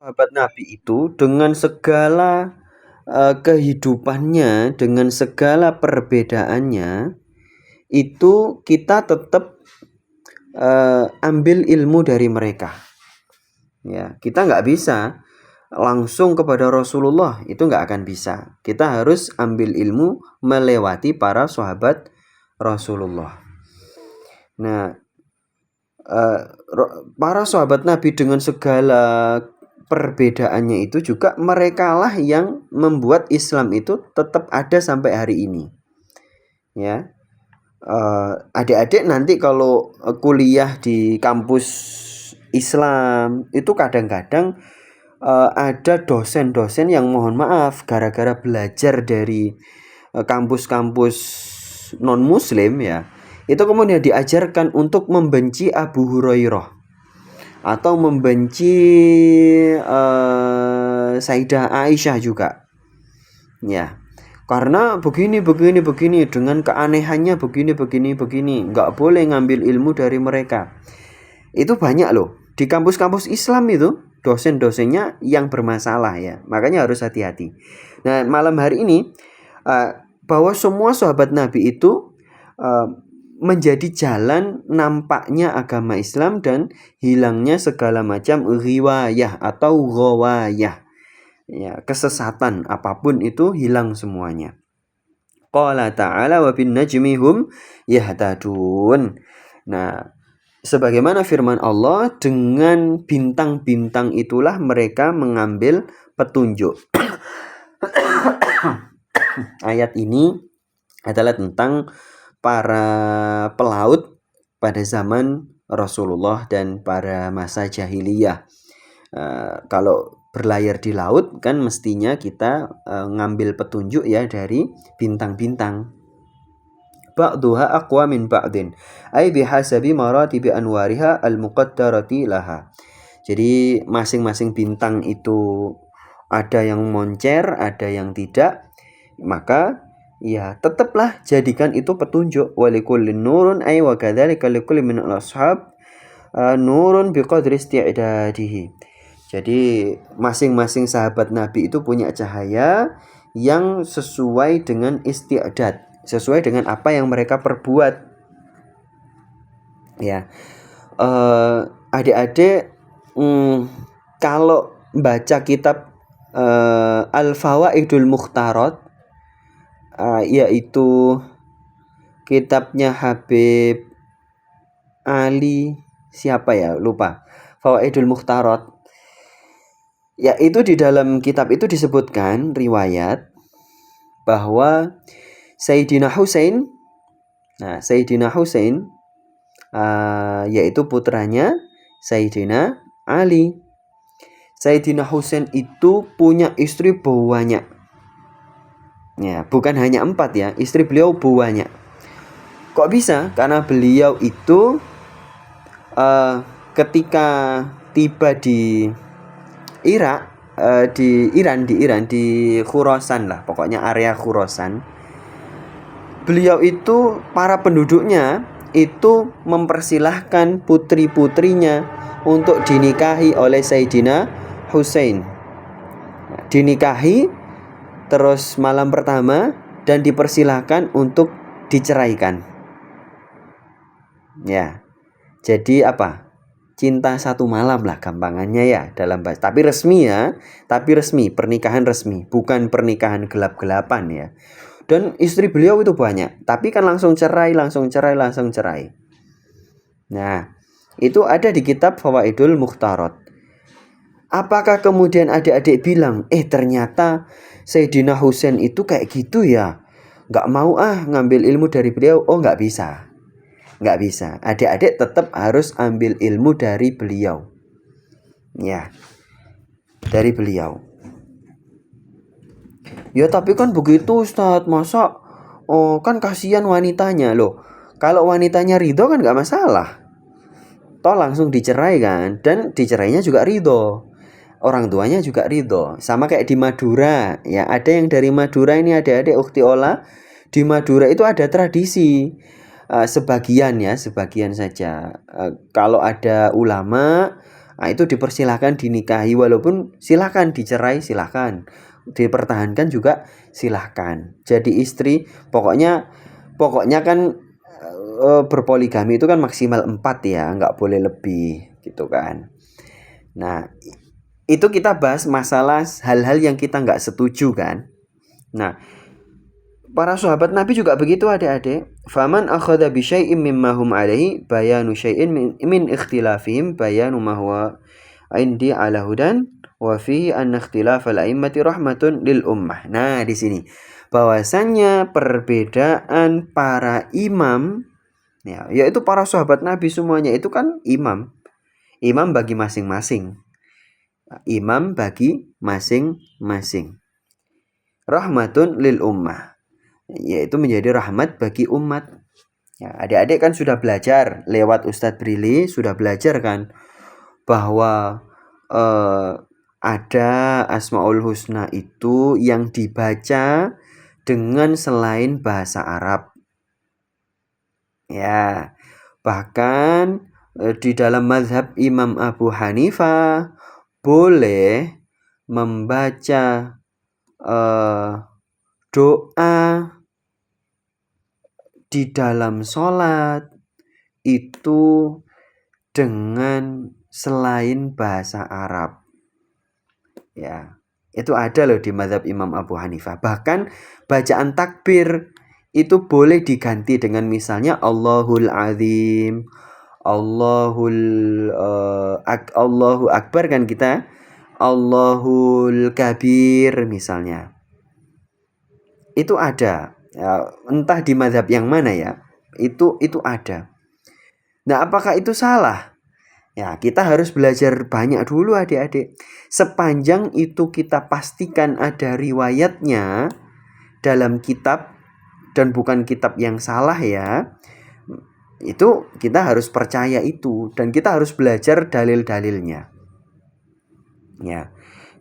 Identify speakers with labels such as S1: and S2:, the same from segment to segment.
S1: Sahabat Nabi itu dengan segala kehidupannya, dengan segala perbedaannya, itu kita tetap ambil ilmu dari mereka. Ya, kita nggak bisa langsung kepada Rasulullah, itu nggak akan bisa. Kita harus ambil ilmu melewati para sahabat Rasulullah. Nah, para sahabat Nabi dengan segala perbedaannya itu juga merekalah yang membuat Islam itu tetap ada sampai hari ini. Ya, adik-adik nanti kalau kuliah di kampus Islam itu kadang-kadang ada dosen-dosen yang mohon maaf gara-gara belajar dari kampus-kampus non-muslim ya, itu kemudian diajarkan untuk membenci Abu Hurairah atau membenci Sayyidah Aisyah juga. Ya. Karena begini dengan keanehannya begini, nggak boleh ngambil ilmu dari mereka. Itu banyak loh di kampus-kampus Islam itu dosen-dosennya yang bermasalah ya, makanya harus hati-hati. Nah, malam hari ini bahwa semua sahabat Nabi itu menjadi jalan nampaknya agama Islam dan hilangnya segala macam riwayah atau ghawayah. Ya, kesesatan apapun itu hilang semuanya. Qala ta'ala wa bin najmi hum yahtadun. Nah, sebagaimana firman Allah, dengan bintang-bintang itulah mereka mengambil petunjuk. Ayat ini adalah tentang para pelaut pada zaman Rasulullah dan pada masa jahiliyah. Kalau berlayar di laut kan mestinya kita ngambil petunjuk ya dari bintang-bintang. Ba'duha aqwa min ba'din ay bihasabi maratibi anwariha al-muqaddarati laha. Jadi masing-masing bintang itu ada yang moncer, ada yang tidak. Maka ya tetaplah jadikan itu petunjuk. Walikullin nurun ay wa kadzalika likulli min al-ashab nurun biqadri isti'dadihi. Jadi masing-masing sahabat Nabi itu punya cahaya yang sesuai dengan isti'dad, sesuai dengan apa yang mereka perbuat. Ya, adik-adik kalau baca kitab Al-Fawaidul Mukhtarat, yaitu kitabnya Habib Ali siapa ya, lupa. Fawaidul Mukhtarat. Ya, itu di dalam kitab itu disebutkan riwayat bahwa Sayyidina Husain, yaitu putranya Sayyidina Ali. Sayyidina Husain itu punya istri banyak. Ya, bukan hanya 4 ya, istri beliau banyak. Kok bisa? Karena beliau itu ketika tiba di Irak, di Iran, di Khurasan lah, pokoknya area Khurasan. Beliau itu, para penduduknya itu mempersilahkan putri-putrinya untuk dinikahi oleh Sayyidina Husain. Dinikahi terus malam pertama dan dipersilahkan untuk diceraikan. Ya. Jadi apa? Cinta satu malam lah gampangannya ya dalam bahasa. Tapi resmi ya, pernikahan resmi, bukan pernikahan gelap-gelapan ya. Dan istri beliau itu banyak, tapi kan langsung cerai. Nah, itu ada di kitab Fawaidul Mukhtarat. Apakah kemudian adik-adik bilang, ternyata Sayyidina Husain itu kayak gitu ya, gak mau ngambil ilmu dari beliau? Oh, gak bisa. Nggak bisa. Adik-adik tetap harus ambil ilmu dari beliau. Ya, dari beliau. Ya tapi kan begitu Ustadz, masa kan kasihan wanitanya loh. Kalau wanitanya ridho kan nggak masalah. Toh langsung dicerai kan, dan dicerainya juga ridho. Orang tuanya juga ridho. Sama kayak di Madura. Ya, ada yang dari Madura ini, adik-adik Ukti Ola. Di Madura itu ada tradisi. Sebagian saja. Kalau ada ulama Nah, itu dipersilahkan dinikahi, walaupun silahkan dicerai, silahkan dipertahankan juga silahkan. Jadi istri pokoknya kan berpoligami itu kan maksimal 4 ya, nggak boleh lebih gitu kan. Nah, itu kita bahas masalah hal-hal yang kita nggak setuju kan. Nah, para sahabat Nabi juga begitu adik-adik. Faman akhadha bi syai'in mimma hum alaihi bayanu syai'in min ikhtilafihim bayanu ma huwa indi ala hudan wa fi anna ikhtilafal a'immati rahmatun lil ummah. Nah, di sini bahwasannya perbedaan para imam ya, yaitu para sahabat Nabi semuanya itu kan imam. Imam bagi masing-masing. Imam bagi masing-masing. Rahmatun lil ummah, yaitu menjadi rahmat bagi umat. Ya, adik-adik kan sudah belajar lewat Ustadz Brili, sudah belajar kan bahwa ada Asmaul Husna itu yang dibaca dengan selain bahasa Arab. Ya, bahkan di dalam mazhab Imam Abu Hanifah boleh membaca doa di dalam sholat itu dengan selain bahasa Arab. Ya, itu ada loh di mazhab Imam Abu Hanifah. Bahkan bacaan takbir itu boleh diganti dengan misalnya Allahul Azim, Allahu Akbar kan kita, Allahul Kabir misalnya. Itu ada. Ya, entah di mazhab yang mana ya. Itu ada. Nah, apakah itu salah? Ya, kita harus belajar banyak dulu adik-adik. Sepanjang itu kita pastikan ada riwayatnya dalam kitab dan bukan kitab yang salah ya. Itu kita harus percaya itu dan kita harus belajar dalil-dalilnya. Ya,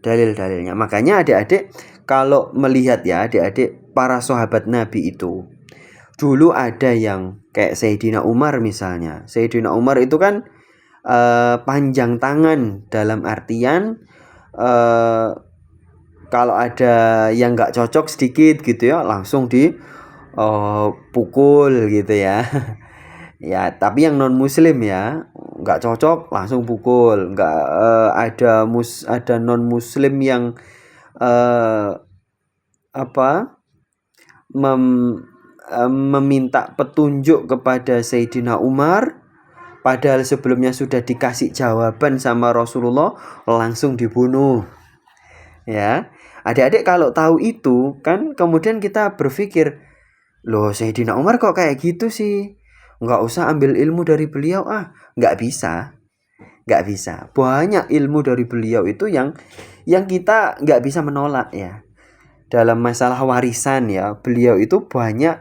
S1: dalil-dalilnya. Makanya adik-adik kalau melihat ya adik-adik para sahabat Nabi itu dulu ada yang kayak Sayyidina Umar misalnya. Sayyidina Umar itu kan panjang tangan dalam artian kalau ada yang nggak cocok sedikit gitu ya langsung dipukul gitu ya. Ya, tapi yang non muslim ya nggak cocok langsung pukul. Nggak ada non muslim yang meminta petunjuk kepada Sayyidina Umar, padahal sebelumnya sudah dikasih jawaban sama Rasulullah, langsung dibunuh. Ya, adik-adik kalau tahu itu kan kemudian kita berpikir, loh Sayyidina Umar kok kayak gitu sih? Nggak usah ambil ilmu dari beliau nggak bisa. Banyak ilmu dari beliau itu yang kita nggak bisa menolak ya. Dalam masalah warisan ya, beliau itu banyak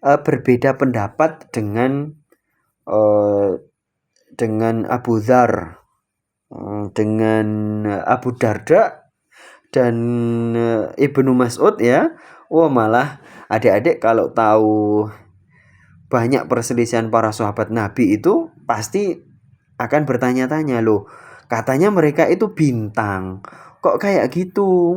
S1: berbeda pendapat dengan Abu Dzar, dengan Abu Darda dan Ibnu Mas'ud ya. Malah adik-adik kalau tahu banyak perselisihan para sahabat Nabi itu pasti akan bertanya-tanya, loh katanya mereka itu bintang kok kayak gitu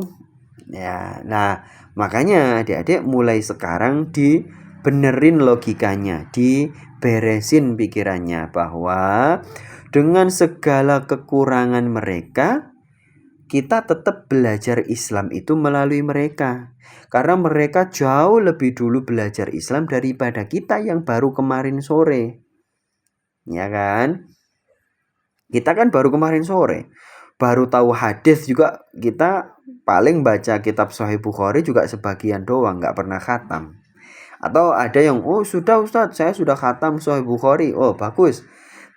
S1: ya. Nah, makanya adik-adik mulai sekarang dibenerin logikanya, diberesin pikirannya bahwa dengan segala kekurangan mereka kita tetap belajar Islam itu melalui mereka. Karena mereka jauh lebih dulu belajar Islam daripada kita yang baru kemarin sore. Ya kan? Kita kan baru kemarin sore. Baru tahu hadis juga kita paling baca kitab Sahih Bukhari juga sebagian doang, nggak pernah khatam. Atau ada yang, sudah Ustadz, saya sudah khatam Sahih Bukhari. Bagus.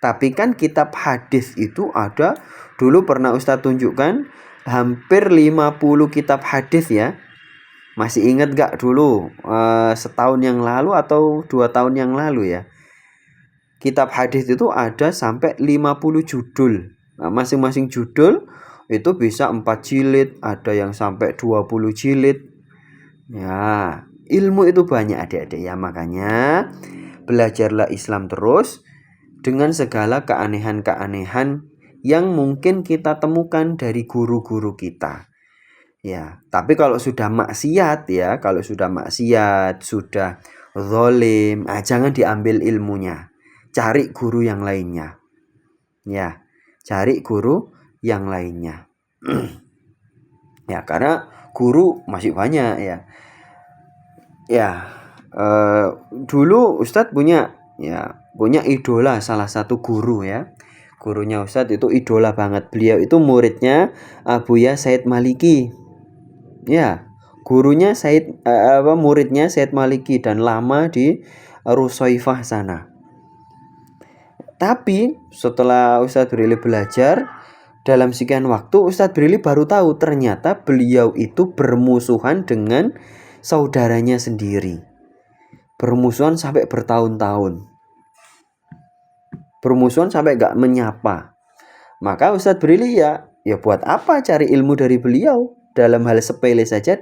S1: Tapi kan kitab hadis itu ada, dulu pernah Ustadz tunjukkan, hampir 50 kitab hadis ya. Masih ingat gak dulu setahun yang lalu atau 2 tahun yang lalu ya, kitab hadis itu ada sampai 50 judul. Nah, masing-masing judul itu bisa 4 jilid, ada yang sampai 20 jilid. Ya, ilmu itu banyak adik-adik ya. Makanya belajarlah Islam terus dengan segala keanehan-keanehan yang mungkin kita temukan dari guru-guru kita. Ya, tapi kalau sudah maksiat ya, kalau sudah maksiat, sudah zalim, jangan diambil ilmunya. Cari guru yang lainnya. Ya, cari guru yang lainnya. Ya, karena guru masih banyak ya. Ya, dulu Ustadz punya idola, salah satu guru ya. Gurunya Ustadz itu idola banget. Beliau itu muridnya Buya Said Maliki. Ya, gurunya muridnya Said Maliki dan lama di Rusaifah sana. Tapi setelah Ustadz Brili belajar, dalam sekian waktu Ustadz Brili baru tahu ternyata beliau itu bermusuhan dengan saudaranya sendiri. Bermusuhan sampai bertahun-tahun. Bermusuhan sampai gak menyapa. Maka Ustadz Brili ya buat apa cari ilmu dari beliau? Dalam hal sepele saja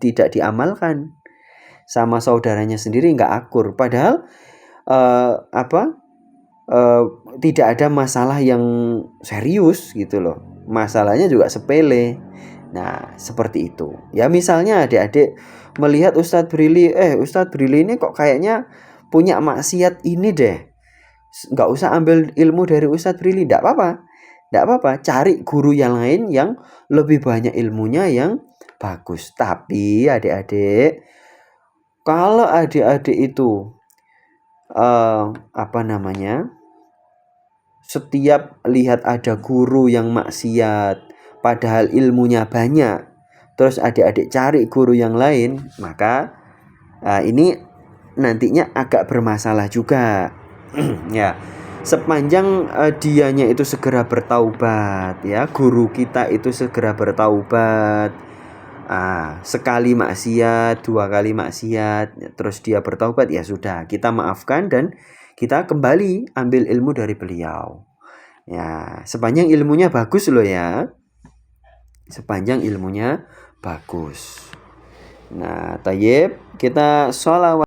S1: tidak diamalkan. Sama saudaranya sendiri gak akur. Padahal tidak ada masalah yang serius gitu loh. Masalahnya juga sepele. Nah, seperti itu. Ya misalnya adik-adik melihat Ustadz Brili, Ustadz Brili ini kok kayaknya punya maksiat ini deh. Nggak usah ambil ilmu dari Ustadz Brili, nggak apa-apa. Cari guru yang lain yang lebih banyak ilmunya yang bagus. Tapi adik-adik, kalau adik-adik itu setiap lihat ada guru yang maksiat padahal ilmunya banyak, terus adik-adik cari guru yang lain, maka ini nantinya agak bermasalah juga. Ya, sepanjang dianya itu segera bertaubat ya, guru kita itu segera bertaubat. Sekali maksiat, 2 kali maksiat, terus dia bertaubat, ya sudah, kita maafkan dan kita kembali ambil ilmu dari beliau. Ya, sepanjang ilmunya bagus loh ya. Sepanjang ilmunya bagus. Nah, tayyib, kita sholawat.